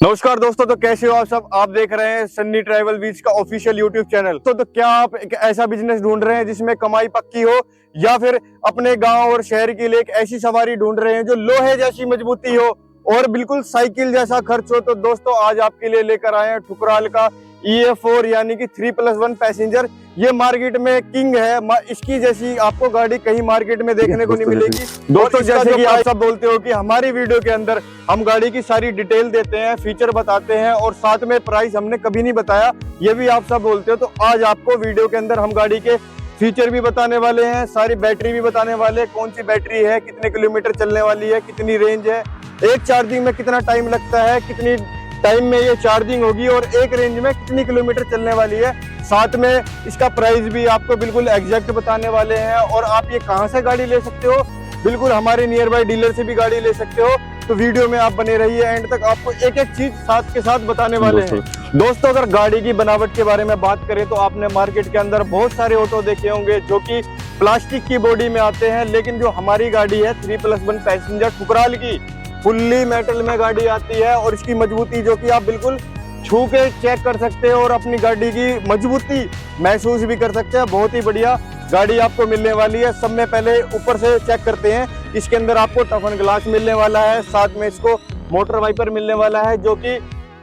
नमस्कार दोस्तों, तो कैसे हो आप सब। आप देख रहे हैं सन्नी ट्रैवल वीज का ऑफिशियल यूट्यूब चैनल। तो क्या आप एक ऐसा बिजनेस ढूंढ रहे हैं जिसमें कमाई पक्की हो, या फिर अपने गांव और शहर के लिए एक ऐसी सवारी ढूंढ रहे हैं जो लोहे जैसी मजबूती हो और बिल्कुल साइकिल जैसा खर्च हो, तो दोस्तों आज आपके लिए लेकर आए हैं ठुकराल का EA4 यानी कि 3+1 पैसेंजर। ये मार्केट में किंग है, इसकी जैसी आपको गाड़ी कहीं मार्केट में देखने को नहीं मिलेगी। दोस्तों जैसे कि आप सब बोलते हो कि हमारी वीडियो के अंदर हम गाड़ी की सारी डिटेल देते हैं, फीचर बताते हैं और साथ में प्राइस हमने कभी नहीं बताया, ये भी आप सब बोलते हो। तो आज आपको वीडियो के अंदर हम गाड़ी के फीचर भी बताने वाले हैं, सारी बैटरी भी बताने वाले हैं, कौन सी बैटरी है, कितने किलोमीटर चलने वाली है, कितनी रेंज है, एक चार्जिंग में कितना टाइम लगता है, कितनी टाइम में ये चार्जिंग होगी और एक रेंज में कितनी किलोमीटर चलने वाली है। साथ में इसका प्राइस भी आपको बिल्कुल एग्जैक्ट बताने वाले हैं और आप ये कहां से गाड़ी ले सकते हो, बिल्कुल हमारे नियर बाय डीलर से भी गाड़ी ले सकते हो। तो वीडियो में आप बने रहिए एंड तक, आपको एक एक चीज साथ के साथ बताने वाले हैं। दोस्तों अगर गाड़ी की बनावट के बारे में बात करें तो आपने मार्केट के अंदर बहुत सारे ऑटो देखे होंगे जो कि प्लास्टिक की बॉडी में आते हैं, लेकिन जो हमारी गाड़ी है 3+1 पैसेंजर ठुकराल की फुल्ली मेटल में गाड़ी आती है और इसकी मजबूती जो कि आप बिल्कुल छू के चेक कर सकते हैं और अपनी गाड़ी की मजबूती महसूस भी कर सकते हैं। बहुत ही बढ़िया गाड़ी आपको मिलने वाली है। सब में पहले ऊपर से चेक करते हैं, इसके अंदर आपको टफन ग्लास मिलने वाला है, साथ में इसको मोटर वाइपर मिलने वाला है जो कि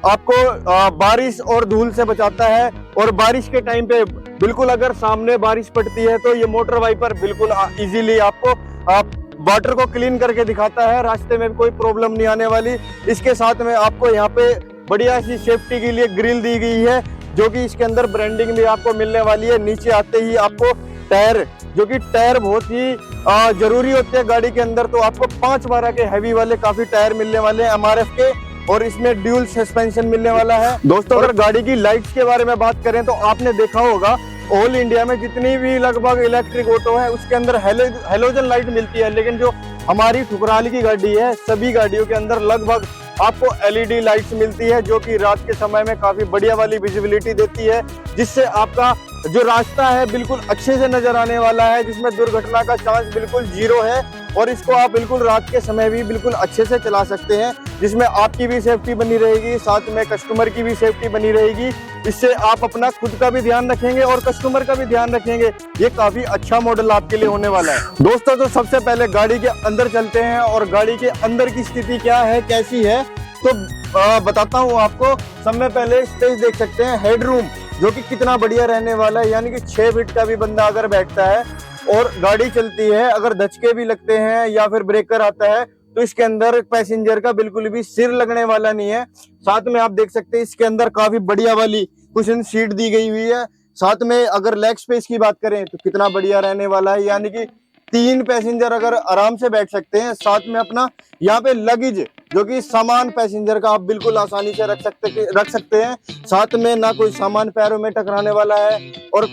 आपको बारिश और धूल से बचाता है। और बारिश के टाइम पे बिल्कुल अगर सामने बारिश पड़ती है तो ये मोटर वाइपर बिल्कुल इजीली आपको वाटर को क्लीन करके दिखाता है, रास्ते में कोई प्रॉब्लम नहीं आने वाली। इसके साथ में आपको यहाँ पे बढ़िया सी सेफ्टी के लिए ग्रिल दी गई है जो कि इसके अंदर ब्रांडिंग भी आपको मिलने वाली है। नीचे आते ही आपको टायर, जो कि टायर बहुत ही जरूरी होते हैं गाड़ी के अंदर, तो आपको 5/12 के हैवी वाले काफी टायर मिलने वाले हैं MRF के और इसमें ड्यूल सस्पेंशन मिलने वाला है। दोस्तों अगर गाड़ी की लाइट्स के बारे में बात करें तो आपने देखा होगा ऑल इंडिया में जितनी भी लगभग इलेक्ट्रिक ऑटो है उसके अंदर हेलोजन लाइट मिलती है, लेकिन जो हमारी ठुकराल की गाड़ी है सभी गाड़ियों के अंदर लगभग आपको LED लाइट्स मिलती है जो कि रात के समय में काफी बढ़िया वाली विजिबिलिटी देती है, जिससे आपका जो रास्ता है बिल्कुल अच्छे से नजर आने वाला है, जिसमें दुर्घटना का चांस बिल्कुल 0 है। और इसको आप बिल्कुल रात के समय भी बिल्कुल अच्छे से चला सकते हैं, जिसमें आपकी भी सेफ्टी बनी रहेगी, साथ में कस्टमर की भी सेफ्टी बनी रहेगी। इससे आप अपना खुद का भी ध्यान रखेंगे और कस्टमर का भी ध्यान रखेंगे। ये काफी अच्छा मॉडल आपके लिए होने वाला है। दोस्तों तो सबसे पहले गाड़ी के अंदर चलते हैं और गाड़ी के अंदर की स्थिति क्या है, कैसी है, तो बताता हूँ आपको। सब में पहले स्पेस देख सकते हैं, हेडरूम जो कि कितना बढ़िया रहने वाला है, यानी कि 6 फीट का भी बंदा अगर बैठता है और गाड़ी चलती है, अगर धचके भी लगते हैं या फिर ब्रेकर आता है तो इसके अंदर पैसेंजर का बिल्कुल भी सिर लगने वाला नहीं है। साथ में आप देख सकते हैं इसके अंदर काफी बढ़िया वाली कुशन सीट दी गई हुई है। साथ में अगर लेग स्पेस की बात करें तो कितना बढ़िया रहने वाला है, यानी कि 3 पैसेंजर अगर आराम से बैठ सकते हैं। साथ में अपना यहाँ पे लगेज जो कि सामान पैसेंजर का आप बिल्कुल आसानी से रख सकते हैं। साथ में ना कोई सामान पैरों में टकराने वाला है और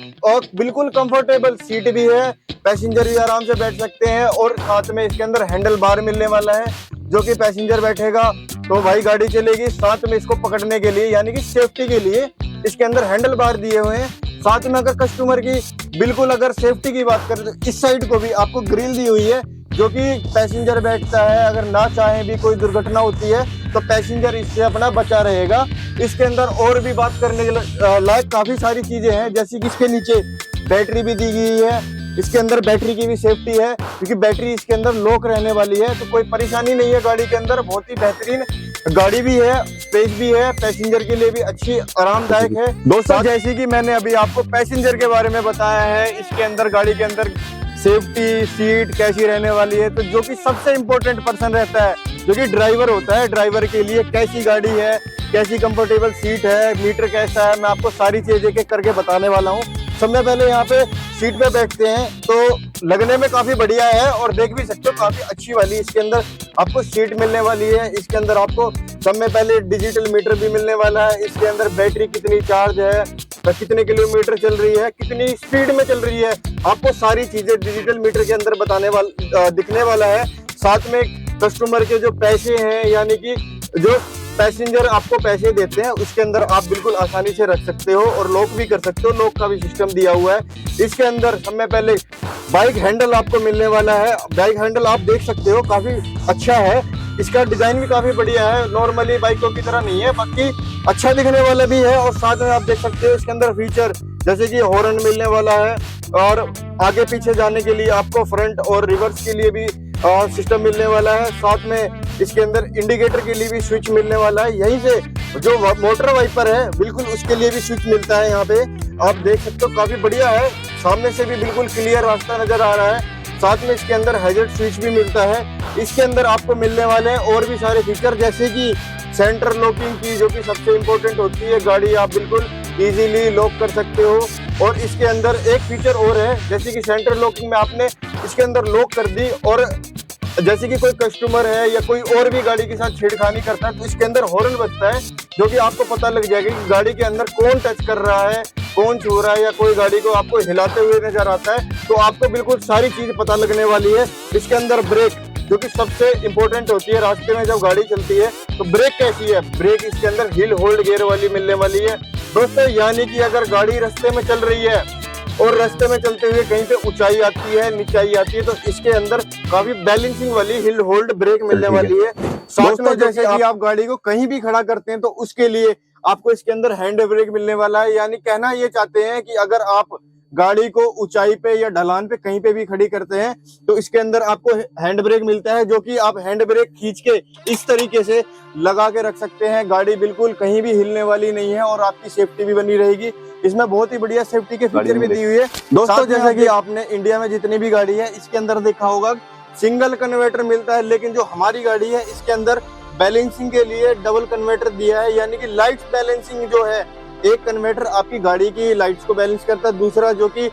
बिल्कुल कंफर्टेबल सीट भी है, पैसेंजर भी आराम से बैठ सकते हैं। और साथ में इसके अंदर हैंडल बार मिलने वाला है जो कि पैसेंजर बैठेगा तो भाई गाड़ी चलेगी। साथ में इसको पकड़ने के लिए यानी कि सेफ्टी के लिए इसके अंदर हैंडल बार दिए हुए हैं। साथ में अगर कस्टमर की बिल्कुल अगर सेफ्टी की बात करें तो इस साइड को भी आपको ग्रिल दी हुई है जो कि पैसेंजर बैठता है, अगर ना चाहे भी कोई दुर्घटना होती है तो पैसेंजर इससे अपना बचा रहेगा। इसके अंदर और भी बात करने के लायक काफी सारी चीजें हैं, जैसे कि इसके नीचे बैटरी भी दी गई है। इसके अंदर बैटरी की भी सेफ्टी है क्योंकि बैटरी इसके अंदर लॉक रहने वाली है, तो कोई परेशानी नहीं है गाड़ी के अंदर। बहुत ही बेहतरीन गाड़ी भी है, स्पेस भी है, पैसेंजर के लिए भी अच्छी आरामदायक है। दोस्तों जैसे कि मैंने अभी आपको पैसेंजर के बारे में बताया है, इसके अंदर गाड़ी के अंदर सेफ्टी सीट कैसी रहने वाली है, तो जो कि सबसे इम्पोर्टेंट पर्सन रहता है जो कि ड्राइवर होता है, ड्राइवर के लिए कैसी गाड़ी है, कैसी कंफर्टेबल सीट है, मीटर कैसा है, मैं आपको सारी चीजें एक एक करके बताने वाला हूँ। सबसे पहले यहाँ पे सीट पे बैठते हैं तो लगने में काफी बढ़िया है और देख भी सकते हो काफी अच्छी वाली इसके अंदर आपको सीट मिलने वाली है। इसके अंदर आपको सब में पहले डिजिटल मीटर भी मिलने वाला है। इसके अंदर बैटरी कितनी चार्ज है, कितने किलोमीटर चल रही है, कितनी स्पीड में चल रही है, आपको सारी चीजें डिजिटल मीटर के अंदर दिखने वाला है। साथ में कस्टमर के जो पैसे हैं यानी कि जो पैसेंजर आपको पैसे देते हैं उसके अंदर आप बिल्कुल आसानी से रख सकते हो और लॉक भी कर सकते हो, लॉक का भी सिस्टम दिया हुआ है। इसके अंदर सब में पहले बाइक हैंडल आपको मिलने वाला है। बाइक हैंडल आप देख सकते हो काफी अच्छा है, इसका डिजाइन भी काफी बढ़िया है, नॉर्मली बाइकों की तरह नहीं है, बाकी अच्छा दिखने वाला भी है। और साथ में आप देख सकते हो इसके अंदर फीचर जैसे कि हॉर्न मिलने वाला है, और आगे पीछे जाने के लिए आपको फ्रंट और रिवर्स के लिए भी सिस्टम मिलने वाला है। साथ में इसके अंदर इंडिकेटर के लिए भी स्विच मिलने वाला है। यहीं से जो मोटर वाइपर है बिल्कुल उसके लिए भी स्विच मिलता है। यहाँ पे आप देख सकते हो काफी बढ़िया है, सामने से भी बिल्कुल क्लियर रास्ता नजर आ रहा है। साथ में इसके अंदर हैजर्ड स्विच भी मिलता है। इसके अंदर आपको मिलने वाले हैं और भी सारे फीचर, जैसे कि सेंटर लॉकिंग की, जो कि सबसे इम्पोर्टेंट होती है। गाड़ी आप बिल्कुल इजीली लॉक कर सकते हो। और इसके अंदर एक फीचर और है, जैसे कि सेंटर लॉकिंग में आपने इसके अंदर लॉक कर दी, और जैसे कि कोई कस्टमर है या कोई और भी गाड़ी के साथ छेड़खानी करता है तो इसके अंदर हॉर्न बजता है, जो कि आपको पता लग जाएगा कि गाड़ी के अंदर कौन टच कर रहा है, कौन छू रहा है, या कोई गाड़ी को आपको हिलाते हुए नजर आता है, तो आपको बिल्कुल सारी चीज पता लगने वाली है। इसके अंदर ब्रेक, जो कि सबसे इम्पोर्टेंट होती है रास्ते में जब गाड़ी चलती है, तो ब्रेक कैसी है, ब्रेक इसके अंदर हिल होल्ड गियर वाली मिलने वाली है दोस्तों। यानी कि अगर गाड़ी रास्ते में चल रही है और रास्ते में चलते हुए कहीं पे ऊंचाई आती है, नीचाई आती है, तो इसके अंदर काफी बैलेंसिंग वाली हिल होल्ड ब्रेक मिलने वाली है। साथ में जैसे कि आप गाड़ी को कहीं भी खड़ा करते हैं तो उसके लिए आपको इसके अंदर हैंड ब्रेक मिलने वाला है। यानी कहना ये चाहते हैं कि अगर आप गाड़ी को ऊंचाई पे या ढलान पे कहीं पे भी खड़ी करते हैं तो इसके अंदर आपको हैंड ब्रेक मिलता है, जो कि आप हैंड ब्रेक खींच के इस तरीके से लगा के रख सकते हैं। गाड़ी बिल्कुल कहीं भी हिलने वाली नहीं है और आपकी सेफ्टी भी बनी रहेगी। इसमें बहुत ही बढ़िया सेफ्टी के फीचर भी दी हुई है दोस्तों। जैसे कि आपने इंडिया में जितनी भी गाड़ी है इसके अंदर देखा होगा सिंगल कन्वर्टर मिलता है, लेकिन जो हमारी गाड़ी है इसके अंदर बैलेंसिंग के लिए डबल कन्वर्टर दिया है। यानी कि लाइट बैलेंसिंग जो है, एक कन्वर्टर आपकी गाड़ी की लाइट्स को बैलेंस करता है, दूसरा जो कि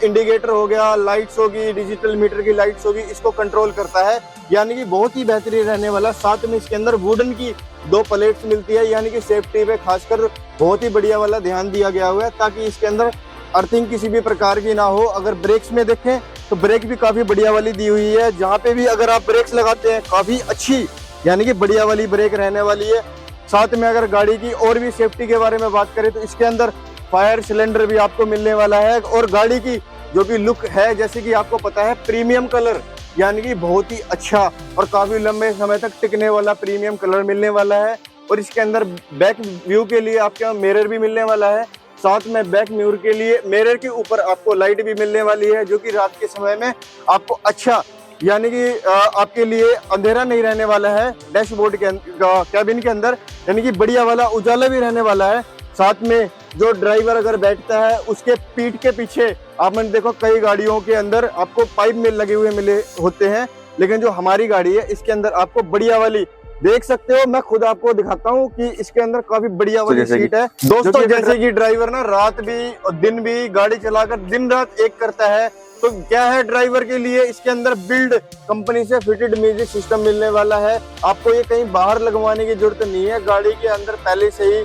इंडिकेटर हो गया, लाइट्स होगी, डिजिटल मीटर की लाइट्स होगी, इसको कंट्रोल करता है। यानी कि बहुत ही बेहतरीन रहने वाला। साथ में इसके अंदर वुडन की 2 प्लेट्स मिलती है, यानी कि सेफ्टी पे खासकर बहुत ही बढ़िया वाला ध्यान दिया गया हुआ है, ताकि इसके अंदर अर्थिंग किसी भी प्रकार की ना हो। अगर ब्रेक्स में देखें तो ब्रेक भी काफी बढ़िया वाली दी हुई है, जहाँ पे भी अगर आप ब्रेक्स लगाते हैं काफी अच्छी यानी कि बढ़िया वाली ब्रेक रहने वाली है। साथ में अगर गाड़ी की और भी सेफ्टी के बारे में बात करें तो इसके अंदर फायर सिलेंडर भी आपको मिलने वाला है। और गाड़ी की जो कि लुक है, जैसे कि आपको पता है प्रीमियम कलर, यानी कि बहुत ही अच्छा और काफी लंबे समय तक टिकने वाला प्रीमियम कलर मिलने वाला है। और इसके अंदर बैक व्यू के लिए आपके यहाँ मिरर भी मिलने वाला है। साथ में बैक मिरर के लिए मिरर के ऊपर आपको लाइट भी मिलने वाली है, जो कि रात के समय में आपको अच्छा यानी कि आपके लिए अंधेरा नहीं रहने वाला है। डैशबोर्ड के कैबिन के अंदर यानी कि बढ़िया वाला उजाला भी रहने वाला है। साथ में जो ड्राइवर अगर बैठता है उसके पीठ के पीछे आपने देखो कई गाड़ियों के अंदर आपको पाइप में लगे हुए मिले होते हैं, लेकिन जो हमारी गाड़ी है इसके अंदर आपको बढ़िया वाली देख सकते हो। मैं खुद आपको दिखाता हूँ कि इसके अंदर काफी बढ़िया वाली सीट है दोस्तों। जैसे कि ड्राइवर ना रात भी और दिन भी गाड़ी चलाकर दिन रात एक करता है, तो क्या है ड्राइवर के लिए इसके अंदर बिल्ड कंपनी से फिटेड म्यूजिक सिस्टम मिलने वाला है। आपको ये कहीं बाहर लगवाने की जरूरत नहीं है, गाड़ी के अंदर पहले से ही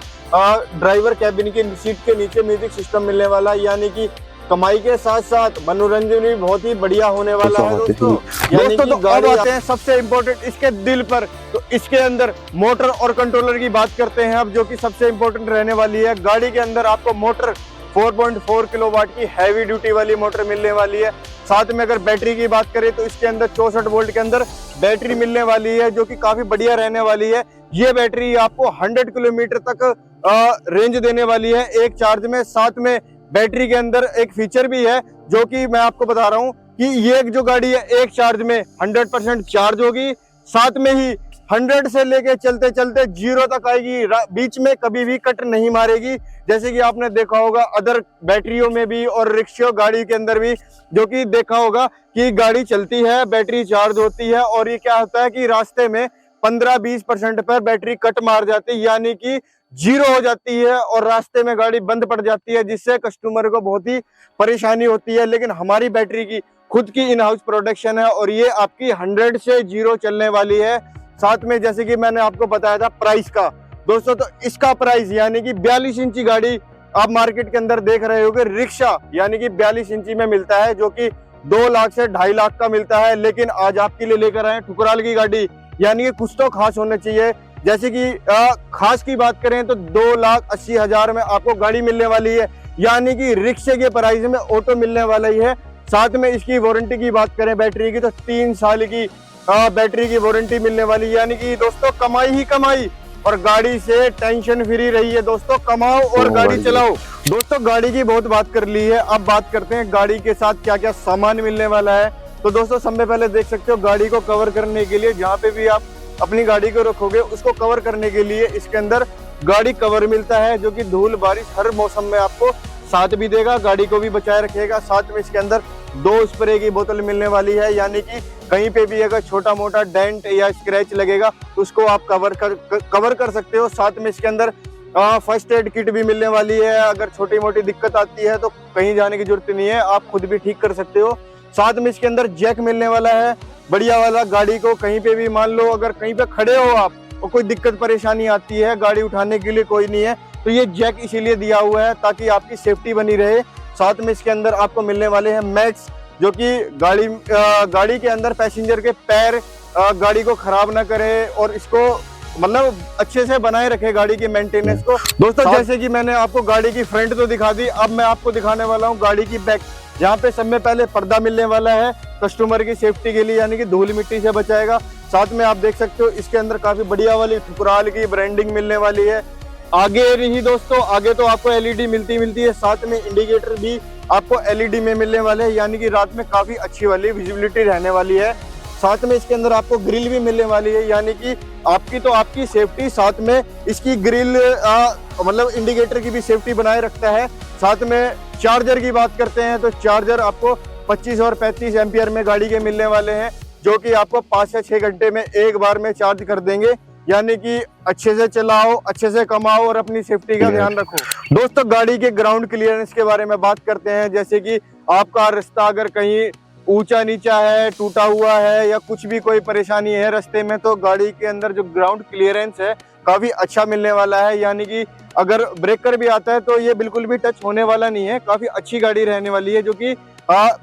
ड्राइवर कैबिन की सीट के नीचे म्यूजिक सिस्टम मिलने वाला है। यानी कि कमाई के साथ साथ मनोरंजन भी बहुत ही बढ़िया होने वाला है दोस्तों। यानी कि गाड़ी आते हैं सबसे इम्पोर्टेंट इसके दिल पर, तो इसके अंदर मोटर और कंट्रोलर की बात करते हैं अब, जो कि सबसे इम्पोर्टेंट रहने वाली है। गाड़ी के अंदर आपको मोटर 4.4 किलोवाट की हैवी ड्यूटी वाली मोटर मिलने वाली है। साथ में अगर बैटरी की बात करें तो इसके अंदर 64 वोल्ट के अंदर बैटरी मिलने वाली है, जो कि काफी बढ़िया रहने वाली है। ये बैटरी आपको 100 किलोमीटर तक रेंज देने वाली है एक चार्ज में। साथ में बैटरी के अंदर एक फीचर भी है, जो कि मैं आपको बता रहा हूँ कि ये जो गाड़ी है एक चार्ज में 100% चार्ज होगी, साथ में ही 100 से लेके चलते चलते 0 तक आएगी, बीच में कभी भी कट नहीं मारेगी। जैसे कि आपने देखा होगा अदर बैटरियों में भी और रिक्शा गाड़ी के अंदर भी, जो कि देखा होगा कि गाड़ी चलती है, बैटरी चार्ज होती है और ये क्या होता है कि रास्ते में 15-20% पर बैटरी कट मार जाती है, यानी कि 0 हो जाती है और रास्ते में गाड़ी बंद पड़ जाती है, जिससे कस्टमर को बहुत ही परेशानी होती है। लेकिन हमारी बैटरी की खुद की इन हाउस प्रोडक्शन है और ये आपकी 100 से 0 चलने वाली है। साथ में जैसे कि मैंने आपको बताया था प्राइस का दोस्तों, तो इसका प्राइस यानी कि 42 इंची गाड़ी आप मार्केट के अंदर देख रहे होगे, रिक्शा यानी कि 42 इंची में मिलता है, जो कि 2 लाख से 2.5 लाख का मिलता है। लेकिन आज आपके लिए लेकर आए ठुकराल की गाड़ी, यानी कि कुछ तो खास होना चाहिए। जैसे कि खास की बात करें तो 2,80,000 में आपको गाड़ी मिलने वाली है, यानी कि रिक्शे के प्राइस में ऑटो मिलने वाला ही है। साथ में इसकी वारंटी की बात करें बैटरी की तो 3 साल की बैटरी की वारंटी मिलने वाली है। यानी कि दोस्तों कमाई ही कमाई, और गाड़ी से टेंशन फ्री रहिए दोस्तों, कमाओ और गाड़ी चलाओ। दोस्तों गाड़ी की बहुत बात कर ली है, अब बात करते हैं गाड़ी के साथ क्या क्या सामान मिलने वाला है। तो दोस्तों सबसे पहले देख सकते हो गाड़ी को कवर करने के लिए, जहाँ पे भी आप अपनी गाड़ी को रखोगे उसको कवर करने के लिए इसके अंदर गाड़ी कवर मिलता है, जो कि धूल बारिश हर मौसम में आपको साथ भी देगा, गाड़ी को भी बचाए रखेगा। साथ में इसके अंदर 2 स्प्रे की बोतल मिलने वाली है, यानी कि कहीं पे भी अगर छोटा मोटा डेंट या स्क्रैच लगेगा उसको आप कवर कर सकते हो। साथ में इसके अंदर फर्स्ट एड किट भी मिलने वाली है, अगर छोटी मोटी दिक्कत आती है तो कहीं जाने की जरूरत नहीं है, आप खुद भी ठीक कर सकते हो। साथ में इसके अंदर जैक मिलने वाला है बढ़िया वाला, गाड़ी को कहीं पे भी मान लो अगर कहीं पे खड़े हो आप और कोई दिक्कत परेशानी आती है, गाड़ी उठाने के लिए कोई नहीं है, तो ये जैक इसीलिए दिया हुआ है ताकि आपकी सेफ्टी बनी रहे। साथ में इसके अंदर आपको मिलने वाले हैं मैट्स, जो कि गाड़ी के अंदर पैसेंजर के पैर गाड़ी को खराब ना करे और इसको मतलब अच्छे से बनाए रखे गाड़ी की मेंटेनेंस को। दोस्तों जैसे कि मैंने आपको गाड़ी की फ्रंट तो दिखा दी, अब मैं आपको दिखाने वाला हूँ गाड़ी की बैक, जहाँ पे सब में पहले पर्दा मिलने वाला है कस्टमर की सेफ्टी के लिए, यानी कि धूल मिट्टी से बचाएगा। साथ में आप देख सकते हो इसके अंदर काफी बढ़िया वाली ठुकराल की ब्रांडिंग मिलने वाली है। आगे नहीं दोस्तों, आगे तो आपको एलईडी मिलती है, साथ में इंडिकेटर भी आपको एलईडी में मिलने वाले हैं, यानी कि रात में काफी अच्छी वाली विजिबिलिटी रहने वाली है। साथ में इसके अंदर आपको ग्रिल भी मिलने वाली है, यानी कि आपकी सेफ्टी, साथ में इसकी ग्रिल मतलब इंडिकेटर की भी सेफ्टी बनाए रखता है। साथ में चार्जर की बात करते हैं तो चार्जर आपको 25 और 35 एम्पियर में गाड़ी के मिलने वाले हैं, जो कि आपको 5 से 6 घंटे में एक बार में चार्ज कर देंगे, यानी कि अच्छे से चलाओ, अच्छे से कमाओ और अपनी सेफ्टी का ध्यान रखो। दोस्तों गाड़ी के ग्राउंड क्लियरेंस के बारे में बात करते हैं, जैसे कि आपका रास्ता अगर कहीं ऊंचा नीचा है, टूटा हुआ है या कुछ भी कोई परेशानी है रास्ते में, तो गाड़ी के अंदर जो ग्राउंड क्लियरेंस है काफी अच्छा मिलने वाला है, यानी कि अगर ब्रेकर भी आता है तो ये बिल्कुल भी टच होने वाला नहीं है, काफी अच्छी गाड़ी रहने वाली है, जो कि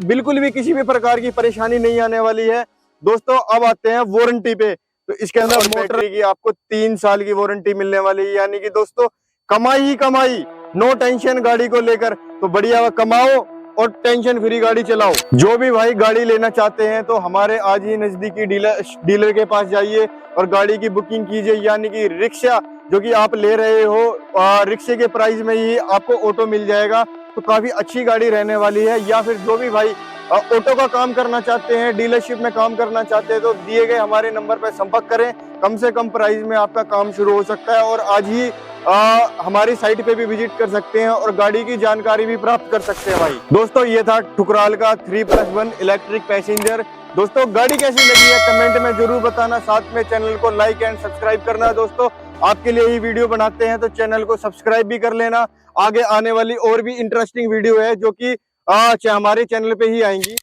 बिल्कुल भी किसी भी प्रकार की परेशानी नहीं आने वाली है। दोस्तों अब आते हैं वारंटी पे, तो इसके अंदर मोटर की आपको 3 साल की वारंटी मिलने वाली है, यानी कि दोस्तों कमाई ही कमाई, नो टेंशन गाड़ी को लेकर, तो बढ़िया कमाओ और टेंशन फ्री गाड़ी चलाओ। जो भी भाई गाड़ी लेना चाहते हैं तो हमारे आज ही नजदीकी डीलर के पास जाइए और गाड़ी की बुकिंग कीजिए, यानी कि रिक्शा जो कि आप ले रहे हो रिक्शे के प्राइस में ही आपको ऑटो मिल जाएगा, तो काफी अच्छी गाड़ी रहने वाली है। या फिर जो भी भाई ऑटो का काम करना चाहते हैं, डीलरशिप में काम करना चाहते हैं, तो दिए गए हमारे नंबर पर संपर्क करें, कम से कम प्राइस में आपका काम शुरू हो सकता है और आज ही हमारी साइट पे भी विजिट कर सकते हैं और गाड़ी की जानकारी भी प्राप्त कर सकते हैं भाई। दोस्तों ये था ठुकराल का 3+1 इलेक्ट्रिक पैसेंजर। दोस्तों गाड़ी कैसी लगी है कमेंट में जरूर बताना, साथ में चैनल को लाइक एंड सब्सक्राइब करना। दोस्तों आपके लिए ही वीडियो बनाते हैं तो चैनल को सब्सक्राइब भी कर लेना, आगे आने वाली और भी इंटरेस्टिंग वीडियो है जो कि हमारे चैनल पे ही आएंगी।